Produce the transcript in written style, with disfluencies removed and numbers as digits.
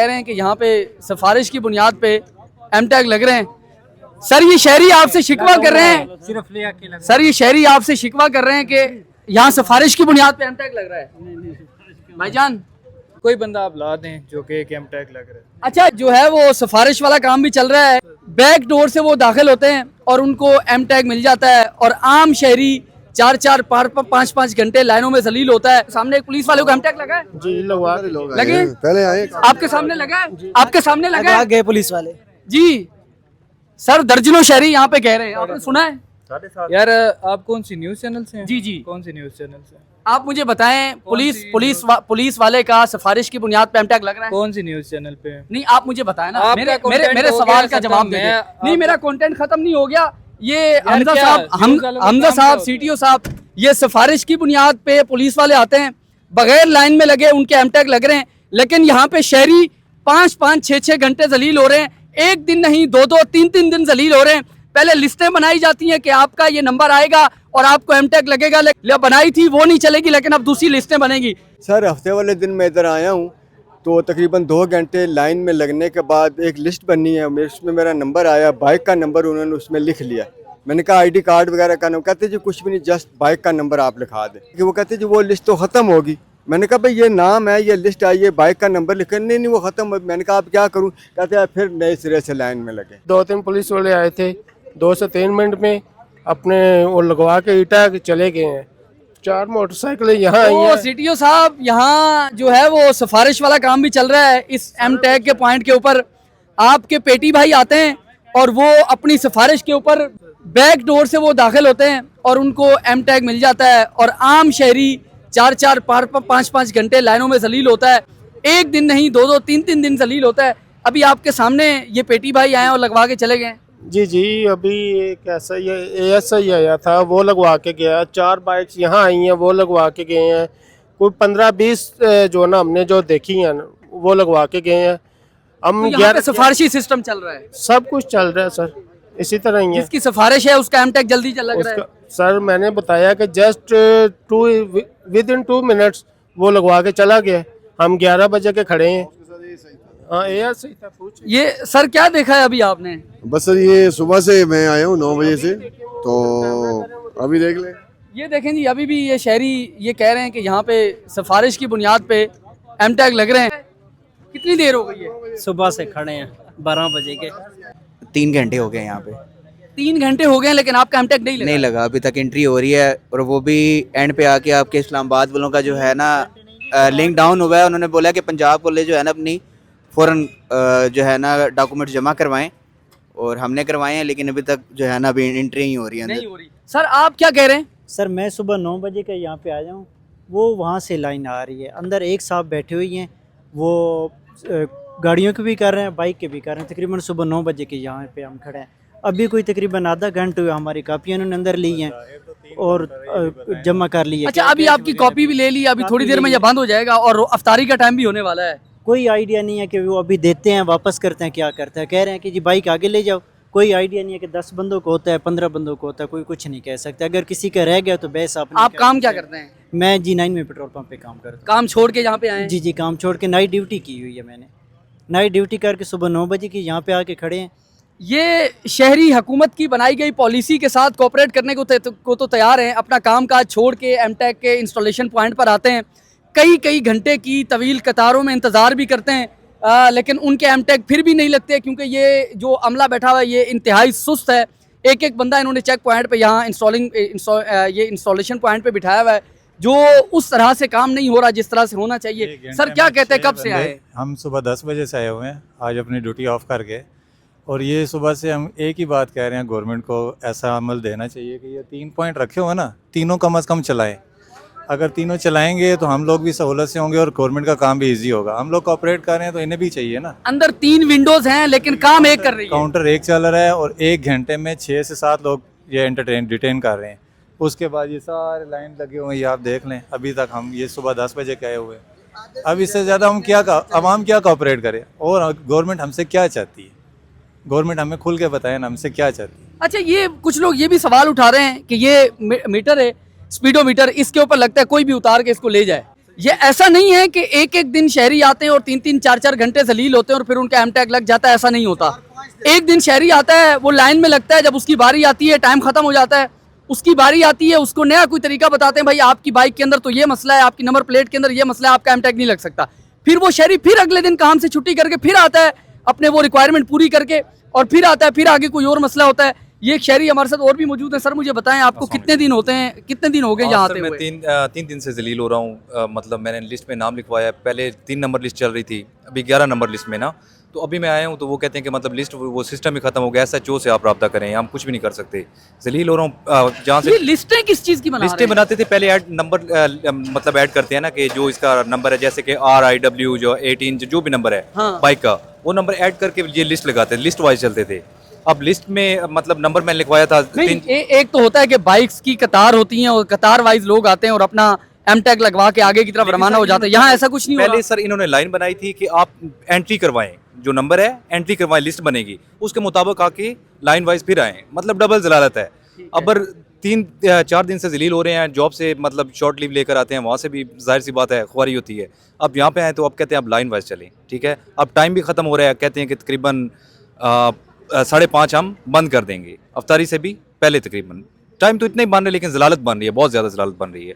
कह रहे हैं कि यहाँ पे सिफारिश की बुनियाद पे एमटैग लग रहे हैं। सर ये शहरी आपसे शिकवा कर रहे हैं, सर ये शहरी आपसे शिकवा कर रहे हैं कि यहाँ सिफारिश की बुनियाद पे एमटैग लग रहा है। भाईजान कोई बंदा आप ला दें जो कि एक एमटैग लग रहा है। अच्छा, जो है वो सिफारिश वाला काम भी चल रहा है, बैक डोर से वो दाखिल होते हैं और उनको एमटैग मिल जाता है और आम शहरी 4-4 5-5 घंटे लाइनों में जलील होता है। सामने एक पुलिस वाले को एमटैग लगा है जी, लगे पहले आए आपके सामने लगा है, आपके सामने लगा है गए पुलिस वाले जी। सर दर्जनों शहरी यहाँ पे कह रहे हैं, आपने सुना है? यार आप कौन सी न्यूज़ चैनल से हैं? जी जी, कौन सी न्यूज़ चैनल से? आप मुझे बताएं, पुलिस वाले का सिफारिश की बुनियाद पे एमटैग लग रहा है? कौन सी न्यूज़ चैनल पे? नहीं, आप मुझे बताएं ना, आपका मेरे content मेरे हो सवाल गया का जवाब खत्म, दे मैं दें। नहीं, मेरा कंटेंट खत्म नहीं हो गया। ये हमजा क्या? साहब, न्यूज़ वालों का हमजा काम साहब, क्या सीटीओ साहब, ये सिफारिश की बुनियाद पे पुलिस वाले आते हैं, बगैर लाइन में लगे उनके एमटैग लग रहे हैं, लेकिन यहाँ पे शहरी 5-5 6-6 घंटे जलील हो रहे हैं। एक दिन नहीं, 2-2 3-3 दिन जलील हो रहे हैं। पहले लिस्टें बनाई जाती हैं कि आपका ये नंबर आएगा और आपको एमटैग लगेगा, लेकिन बनाई थी वो नहीं चलेगी, लेकिन अब दूसरी लिस्टें बनेगी। सर हफ्ते वाले दिन मैं इधर आया हूँ तो तकरीबन 2 घंटे लाइन में लगने के बाद एक लिस्ट बननी है, उसमें मेरा नंबर आया, बाइक का नंबर उन्होंने उसमें लिख लिया। मैंने कहा आईडी कार्ड वगैरह का नाम, कहते जी कुछ भी नहीं, जस्ट बाइक का नंबर आप लिखा दें। कि वो कहते जी वो लिस्ट तो ख़त्म होगी। मैंने कहा भाई ये नाम है, ये लिस्ट आई है, बाइक का नंबर लिखे, नहीं वो ख़त्म हो। मैंने कहा आप क्या करूँ? कहते हैं फिर नए सिरे से लाइन में लगे। 2-3 पुलिस वाले आए थे, 2 से 3 मिनट में अपने वो लगवा के ईटा चले गए हैं। 4 मोटरसाइकिलें यहाँ आई तो हैं। सीटीओ साहब, यहाँ जो है वो सिफारिश वाला काम भी चल रहा है। इस एमटैग के पॉइंट के ऊपर आपके पेटी भाई आते हैं और वो अपनी सिफारिश के ऊपर बैक डोर से वो दाखिल होते हैं और उनको एमटैग मिल जाता है और आम शहरी 4-4 5-5 घंटे लाइनों में जलील होता है। एक दिन नहीं, 2-2 3-3 दिन जलील होता है। अभी आपके सामने ये पेटी भाई आए और लगवा के चले गए। जी अभी एक ऐसा ही ASI आया था, वो लगवा के गया। 4 बाइक्स यहाँ आई हैं, वो लगवा के गए हैं। कोई 15-20 जो ना हमने जो देखी हैं वो लगवा के गए हैं। हम तो यहाँ पे सिफारिशी सिस्टम चल रहा है, सब कुछ चल रहा है सर, इसी तरह ही है। जिसकी सिफारिश है उसका एमटैग जल्दी लग रहा है। सर मैंने बताया कि जस्ट विदिन 2 मिनट्स वो लगवा के चला गया। हम 11 बजे के खड़े हैं। हाँ ASI था, पूछ। ये सर क्या देखा है अभी आपने? बस सर ये सुबह से मैं आया हूँ 9 बजे से, तो अभी देख लें। ये देखें जी, अभी भी ये शहरी ये कह रहे हैं कि यहाँ पे सिफारिश की बुनियाद पे एमटैग लग रहे हैं। कितनी देर हो गई है? सुबह से खड़े हैं 12 बजे के। 3 घंटे हो गए यहाँ पे। 3 घंटे हो गए लेकिन आपका एमटैग नहीं लगा? नहीं लगा, अभी तक एंट्री हो रही है और वो भी एंड पे आके आपके इस्लामाबाद वालों का जो है ना लिंक डाउन हुआ है। उन्होंने बोला कि पंजाब वाले जो है ना अपनी फ़ौरन जो है ना डॉक्यूमेंट जमा करवाएं और हमने करवाए हैं, लेकिन अभी तक जो है ना अभी एंट्री नहीं हो रही है। नहीं हो रही। सर आप क्या कह रहे हैं? सर मैं सुबह 9 बजे का यहाँ पे आया हूँ, वो वहाँ से लाइन आ रही है। अंदर एक साहब बैठे हुए हैं, वो गाड़ियों के भी कर रहे हैं, बाइक के भी कर रहे हैं। तकरीबन सुबह 9 बजे के यहाँ पे हम खड़े हैं। अभी कोई तकरीबन आधा घंटे हुआ, हमारी कापियाँ उन्होंने अंदर ली हैं और जमा कर ली है। अच्छा, अभी आपकी कॉपी भी ले ली, अभी थोड़ी देर में ये बंद हो जाएगा और अफ्तारी का टाइम भी होने वाला है। कोई आइडिया नहीं है कि वो अभी देते हैं वापस करते हैं, क्या करते हैं। कह रहे हैं कि जी बाइक आगे ले जाओ। कोई आइडिया नहीं है कि 10 बंदों को होता है, 15 बंदों को होता है, कोई कुछ नहीं कह सकता। अगर किसी का रह गया तो बहस आप काम क्या करते हैं? मैं G9 में पेट्रोल पंप पे काम करता हूँ। काम छोड़ के यहाँ पे आए? जी काम छोड़ के नाइट ड्यूटी की हुई है मैंने। नाइट ड्यूटी करके सुबह 9 बजे की यहाँ पे आके खड़े हैं। ये शहरी हुकूमत की बनाई गई पॉलिसी के साथ कोऑपरेट करने को तो तैयार हैं। अपना काम काज छोड़ के एमटैग के इंस्टॉलेशन पॉइंट पर आते हैं, कई घंटे की तवील कतारों में इंतज़ार भी करते हैं, लेकिन उनके एमटैग फिर भी नहीं लगते क्योंकि ये जो अमला बैठा हुआ है ये इंतहाई सुस्त है। एक बंदा इन्होंने चेक पॉइंट पे यहाँ ये इंस्टॉलेशन पॉइंट पे बिठाया हुआ है, जो उस तरह से काम नहीं हो रहा जिस तरह से होना चाहिए। सर क्या कहते हैं, कब से आए? हम सुबह 10 बजे से आए हुए हैं आज अपनी ड्यूटी ऑफ करके, और ये सुबह से हम एक ही बात कह रहे हैं, गवर्नमेंट को ऐसा अमल देना चाहिए कि ये 3 पॉइंट रखे हुए ना, तीनों कम अज़ कम चलाएं। अगर तीनों चलाएंगे तो हम लोग भी सहूलत से होंगे और गवर्नमेंट का काम भी इजी होगा। हम लोग कोऑपरेट कर रहे हैं तो इन्हें भी चाहिए ना। अंदर 3 विंडोज हैं लेकिन काम एक कर रही है। काउंटर एक चल रहा है और 1 घंटे में 6 से 7 लोग ये डिटेन कर रहे हैं। उसके बाद ये सारे लाइन लगे हुए हैं, ये आप देख लें। अभी तक हम ये सुबह 10 बजे के आए हुए हैं। अब इससे ज़्यादा हम आवाम क्या कोऑपरेट करें, और गवर्नमेंट हमसे क्या चाहती है? गवर्नमेंट हमें खुल के बताए ना हमसे क्या चाहती है। अच्छा, ये कुछ लोग ये भी सवाल उठा रहे हैं कि ये मीटर है, स्पीडोमीटर, इसके ऊपर लगता है कोई भी उतार के इसको ले जाए। ये ऐसा नहीं है कि एक एक दिन शहरी आते हैं और 3-3 4-4 घंटे जलील होते हैं और फिर उनका एम टैग लग जाता है, ऐसा नहीं होता। एक दिन शहरी आता है, वो लाइन में लगता है, जब उसकी बारी आती है, टाइम खत्म हो जाता है, उसकी बारी आती है, उसको नया कोई तरीका बताते हैं, भाई आपकी बाइक के अंदर तो ये मसला है, आपकी नंबर प्लेट के अंदर ये मसला है, आपका एम टैग नहीं लग सकता। फिर वो शहरी फिर अगले दिन काम से छुट्टी करके फिर आता है अपने वो रिक्वायरमेंट पूरी करके, और फिर आता है, फिर आगे कोई और मसला होता है। ये एक शहरी हमारे साथ और भी मौजूद है। सर मुझे बताएं, आपको कितने दिन होते हैं, कितने दिन हो गए यहाँ आते मैं हुए? तीन दिन से जलील हो रहा हूँ। मतलब मैंने लिस्ट में नाम लिखवाया है, पहले 3 नंबर लिस्ट चल रही थी, अभी 11 नंबर लिस्ट में ना। तो अभी मैं आया हूँ तो वो कहते हैं कि मतलब लिस्ट वो सिस्टम ही खत्म हो गया, SHO से आप रब्ता करें, हम कुछ भी नहीं कर सकते। जलील हो रहा हूँ जहाँ ये से लिस्टें किस चीज़ की बना रहे लिस्टें हैं? बनाते थे पहले, ऐड नंबर मतलब ऐड करते हैं ना कि जो इसका नंबर है, जैसे कि RIW जो 18 जो भी नंबर है हाँ। बाइक का, वो नंबर ऐड करके ये लिस्ट लगाते थे, लिस्ट वाइज चलते थे। अब लिस्ट में मतलब नंबर मैंने लिखवाया था नहीं, एक तो होता है कि बाइक्स की कतार होती हैं और कतार वाइज लोग आते हैं और अपना एम टैग लगवा के आगे की तरफ रवाना हो जाते हैं। यहाँ ऐसा कुछ नहीं हो पहले रहा। सर इन्होंने लाइन बनाई थी कि आप एंट्री करवाएं, जो नंबर है एंट्री करवाएं, लिस्ट बनेगी, उसके मुताबिक आके लाइन वाइज फिर आए, मतलब डबल जलालत है। अब 3-4 दिन से जलील हो रहे हैं, जॉब से मतलब शॉर्ट लीव लेकर आते हैं, वहाँ से भी जाहिर सी बात है ख्वारी होती है। अब यहाँ पे आए तो अब कहते हैं अब लाइन वाइज चलें, ठीक है। अब टाइम भी ख़त्म हो रहा है, कहते हैं कि तकरीबन 5:30 हम बंद कर देंगे, अफ्तारी से भी पहले तकरीबन। टाइम तो इतना ही बन रहा है लेकिन जलालत बन रही है, बहुत ज़्यादा जलालत बन रही है।